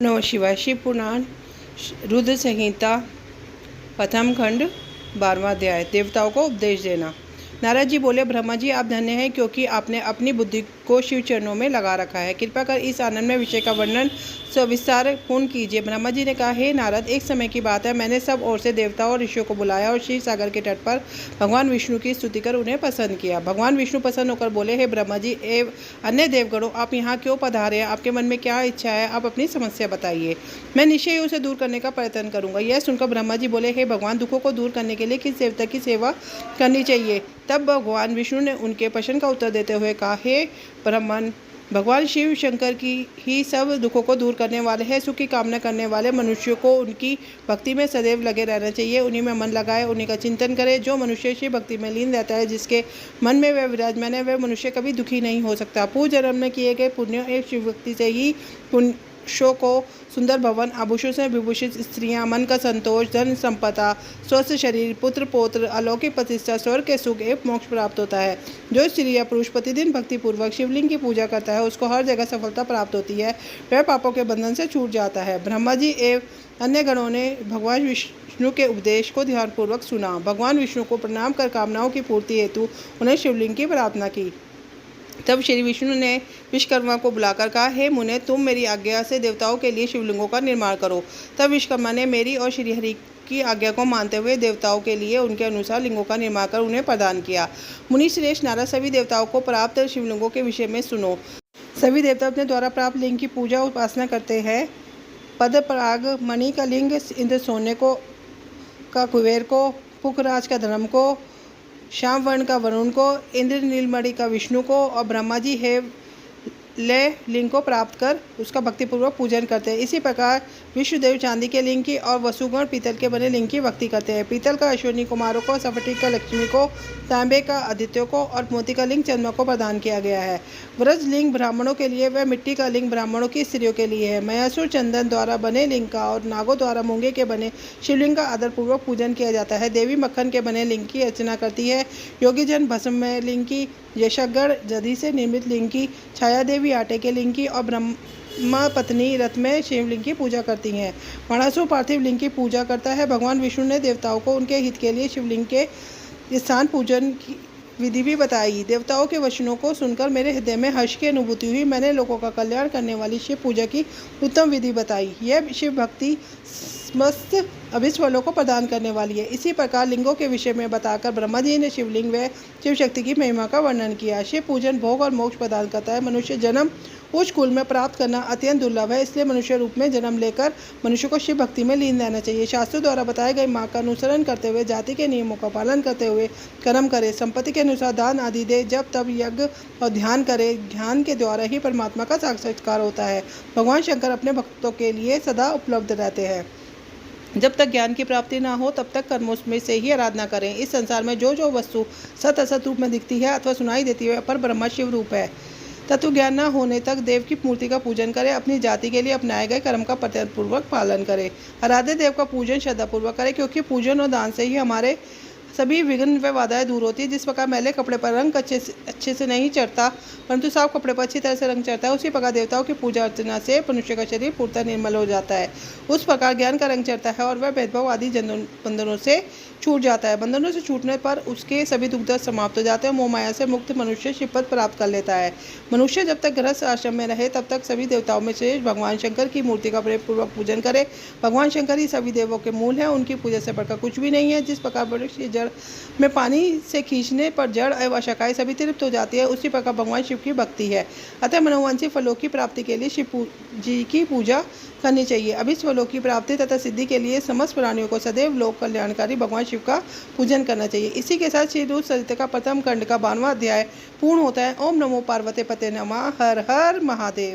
नमः शिवाय। शिव पुराण रुद्र संहिता प्रथम खंड 12वां अध्याय। देवताओं को उपदेश देना। नारद जी बोले, ब्रह्मा जी आप धन्य हैं क्योंकि आपने अपनी बुद्धि को शिव चरणों में लगा रखा है। कृपा कर इस आनंदमय विषय का वर्णन सविस्तार पूर्ण कीजिए। ब्रह्मा जी ने कहा, हे नारद, एक समय की बात है, मैंने सब ओर से देवताओं और ऋषियों को बुलाया और क्षीर सागर के तट पर भगवान विष्णु की स्तुति कर उन्हें प्रसन्न किया। भगवान विष्णु प्रसन्न होकर बोले, हे ब्रह्मा जी एवं अन्य देवगणों, आप यहाँ क्यों पधारे हैं? आपके मन में क्या इच्छा है? आप अपनी समस्या बताइए, मैं निश्चय उसे दूर करने का प्रयत्न करूंगा। यह सुनकर ब्रह्मा जी बोले, हे भगवान, दुखों को दूर करने के लिए किस देवता की सेवा करनी चाहिए? तब भगवान विष्णु ने उनके प्रश्न का उत्तर देते हुए कहा, हे ब्राह्मण, भगवान शिव शंकर की ही सब दुखों को दूर करने वाले हैं। सुख की कामना करने वाले मनुष्यों को उनकी भक्ति में सदैव लगे रहना चाहिए। उन्हीं में मन लगाए, उन्हीं का चिंतन करे। जो मनुष्य शिव भक्ति में लीन रहता है, जिसके मन में वह विराजमान है, वह मनुष्य कभी दुखी नहीं हो सकता। पूर्व जन्म में किए गए पुण्य एक शिव भक्ति से ही पुरुषों को सुंदर भवन, आभूषण से विभूषित स्त्रियां, मन का संतोष, धन संपदा, स्वस्थ शरीर, पुत्र पौत्र, अलौकिक प्रतिष्ठा, स्वर्ग के सुख एवं मोक्ष प्राप्त होता है। जो स्त्री या पुरुष प्रतिदिन भक्ति पूर्वक शिवलिंग की पूजा करता है, उसको हर जगह सफलता प्राप्त होती है। वह पापों के बंधन से छूट जाता है। ब्रह्मा जी एवं अन्य गणों ने भगवान विष्णु के उपदेश को ध्यानपूर्वक सुना। भगवान विष्णु को प्रणाम कर कामनाओं की पूर्ति हेतु उन्हें शिवलिंग की प्रार्थना की। तब श्री विष्णु ने विश्वकर्मा को बुलाकर कहा, हे मुने, तुम मेरी आज्ञा से देवताओं के लिए शिवलिंगों का निर्माण करो। तब विश्वकर्मा ने मेरी और श्री हरि की आज्ञा को मानते हुए देवताओं के लिए उनके अनुसार लिंगों का निर्माण कर उन्हें प्रदान किया। मुनि श्रेष्ठ नारद, सभी देवताओं को प्राप्त शिवलिंगों के विषय में सुनो। सभी देवता अपने द्वारा प्राप्त लिंग की पूजा उपासना करते हैं। पद पराग मणि का लिंग इंद्र सोने को का कुबेर को, पुखराज का धर्म को, श्याम वर्ण का वरुण को, इंद्र नीलमणि का विष्णु को और ब्रह्मा जी है ले लिंग को प्राप्त कर उसका भक्तिपूर्वक पूजन करते हैं। इसी प्रकार विष्णुदेव चांदी के लिंग की और वसुगण पीतल के बने लिंग की भक्ति करते हैं। पीतल का अश्विनी कुमारों को, स्फटिक का लक्ष्मी को, तांबे का आदित्यों को और मोती का लिंग चंद्रमा को प्रदान किया गया है। व्रज लिंग ब्राह्मणों के लिए, वह मिट्टी का लिंग ब्राह्मणों की स्त्रियों के लिए है। मयासुर चंदन द्वारा बने लिंग का और नागों द्वारा मूंगे के बने शिवलिंग का आदरपूर्वक पूजन किया जाता है। देवी मक्खन के बने लिंग की अर्चना करती है। योगी जन भस्म में लिंग की, यशगढ़ जदी से निर्मित लिंग की, छाया देवी आटे के लिंग की और ब्रह्मा पत्नी रथ में शिवलिंग की पूजा करती हैं। मणासुर पार्थिव लिंग की पूजा करता है। भगवान विष्णु ने देवताओं को उनके हित के लिए शिवलिंग के स्थान पूजन की विधि भी बताई। देवताओं के वचनों को सुनकर मेरे हृदय में हर्ष की अनुभूति हुई। मैंने लोगों का कल्याण करने वाली शिव पूजा की उत्तम विधि बताई। यह शिव भक्ति समस्त अभिष्ट फलों को प्रदान करने वाली है। इसी प्रकार लिंगों के विषय में बताकर ब्रह्मा जी ने शिवलिंग व शिव शक्ति की महिमा का वर्णन किया। शिव पूजन भोग और मोक्ष प्रदान करता है। मनुष्य जन्म उच्च कुल में प्राप्त करना अत्यंत दुर्लभ है, इसलिए मनुष्य रूप में जन्म लेकर मनुष्य को शिव भक्ति में लीन रहना चाहिए। शास्त्रों द्वारा बताए गए मार्ग का अनुसरण करते हुए, जाति के नियमों का पालन करते हुए कर्म करे, संपत्ति के अनुसार दान आदि दे, जब तब यज्ञ और ध्यान करे। ध्यान के द्वारा ही परमात्मा का साक्षात्कार होता है। भगवान शंकर अपने भक्तों के लिए सदा उपलब्ध रहते हैं। जब तक ज्ञान की प्राप्ति ना हो तब तक कर्मों में से ही आराधना करें। इस संसार में जो जो वस्तु सत असत रूप में दिखती है अथवा सुनाई देती है, पर ब्रह्म शिव रूप है। तत्व ज्ञान न होने तक देव की मूर्ति का पूजन करें। अपनी जाति के लिए अपनाए गए कर्म का प्रत्ययपूर्वक पालन करें। आराध्य देव का पूजन श्रद्धापूर्वक करें, क्योंकि पूजन और दान से ही हमारे सभी विघ्न व बाधाएं दूर होती है। जिस प्रकार मैले कपड़े पर रंग अच्छे से नहीं चढ़ता, परंतु साफ कपड़े पर अच्छी तरह से रंग चढ़ता है, उसी प्रकार देवताओं की पूजा अर्चना से मनुष्य का शरीर पूर्णतः निर्मल हो जाता है। उस प्रकार ज्ञान का रंग चढ़ता है और वह भेदभाव आदि बंधनों से छूट जाता है। बंधनों से छूटने पर उसके सभी दुख दर्द समाप्त हो जाते हैं। मोह माया से मुक्त मनुष्य शिवपद प्राप्त कर लेता है। मनुष्य जब तक गृहस्थ आश्रम में रहे तब तक सभी देवताओं में से भगवान शंकर की मूर्ति का प्रेमपूर्वक पूजन करे। भगवान शंकर ही सभी देवों के मूल हैं। उनकी पूजा से बढ़कर कुछ भी नहीं है। जिस प्रकार वृक्ष की जड़ में पानी से खींचने पर जड़ एवं शाखाएं सभी तृप्त हो जाती है, उसी प्रकार भगवान शिव की भक्ति है। अतः मनोवांछित फलों की प्राप्ति के लिए शिव जी की पूजा करनी चाहिए। अभिष्ट फलों की प्राप्ति तथा सिद्धि के लिए समस्त प्राणियों को सदैव लोक कल्याणकारी भगवान शिव का पूजन करना चाहिए। इसी के साथ श्री रुद्र संहिता का प्रथम खंड का 12वां अध्याय पूर्ण होता है। ओम नमो पार्वती पते नमः। हर हर महादेव।